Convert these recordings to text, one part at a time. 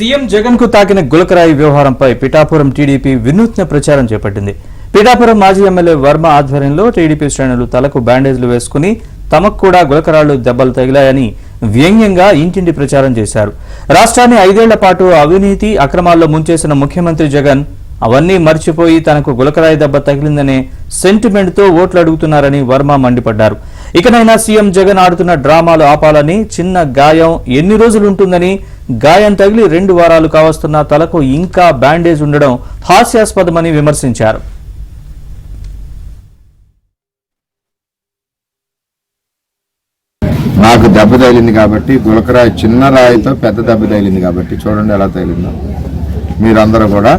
CM Jagan కు తాకిన గులకరాయి వ్యవహారంపై పిఠాపురం టీడీపీ వినూత్న ప్రచారం చేపట్టింది. పిఠాపురం మాజీ ఎమ్మెల్యే వర్మ ఆధ్వర్యంలో టీడీపీ శ్రేణులు తలకు బ్యాండేజ్లు వేసుకుని తమకు కూడా గులకరాళ్లు దెబ్బలు తగిలాయని వ్యంగ్యంగా ఇంటింటి ప్రచారం చేశారు. రాష్ట్రాన్ని 5 ఏళ్ల పాటు అవినీతి అక్రమాల్లో ముంచేసిన ముఖ్యమంత్రి జగన్ అవన్నీ మర్చిపోయి తనకు గులకరాయి దెబ్బ తగిలిందనే సెంటిమెంట్ తో ఓట్లు అడుగుతున్నారని వర్మ మండిపడ్డారు. ఇకనైనా సీఎం జగన్ ఆడుతున్న డ్రామాలు ఆపాలని, చిన్న గాయం ఎన్ని రోజులుంటుందని, గాయం తగిలి 2 వారాలు కావస్తున్న తలకు ఇంకా బ్యాండేజ్ ఉండడం హాస్యాస్పదమని విమర్శించారు. నాకు దెబ్బ తగిలింది కాబట్టి, గులకరాయి చిన్న రాయితో పెద్ద దెబ్బ తగిలింది కాబట్టి చూడండి ఎలా తగిలిందో. మీరందరూ కూడా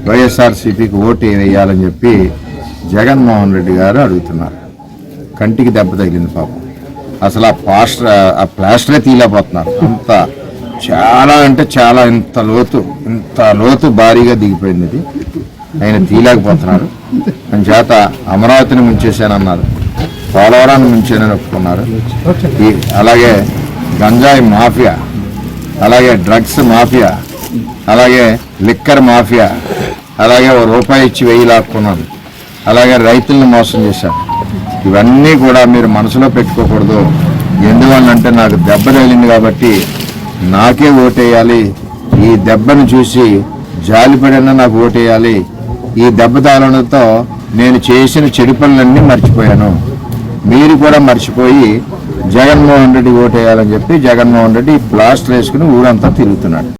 వైఎస్ఆర్సీపీకి ఓటు వేయాలని చెప్పి జగన్మోహన్ రెడ్డి గారు అడుగుతున్నారు. కంటికి దెబ్బ తగిలింది పాపం. అసలు ఆ ప్లాస్టరే తీయలేకపోతున్నారు. అంత చాలా అంటే చాలా ఇంత లోతు భారీగా దిగిపోయింది. ఇది ఆయన తీయలేకపోతున్నారు. అని చేత అమరావతిని ముంచేసానన్నారు, పోలవరాన్ని ముంచేనని ఒప్పుకున్నారు. అలాగే గంజాయి మాఫియా, అలాగే డ్రగ్స్ మాఫియా, అలాగే లిక్కర్ మాఫియా, అలాగే ₹1 ఇచ్చి 1000 లాక్కున్నాను, అలాగే రైతులను మోసం చేశాను. ఇవన్నీ కూడా మీరు మనసులో పెట్టుకోకూడదు. ఎందువల్లంటే నాకు దెబ్బ తగిలింది కాబట్టి నాకే ఓటేయాలి. ఈ దెబ్బను చూసి జాలిపడినా నాకు ఓటేయాలి. ఈ దెబ్బ తగలడంతో నేను చేసిన చెడు పనులన్నీ మర్చిపోయాను. మీరు కూడా మర్చిపోయి జగన్మోహన్ రెడ్డి ఓటేయాలని చెప్పి జగన్మోహన్ రెడ్డి ప్లాస్టర్ వేసుకుని ఊరంతా తిరుగుతున్నాడు.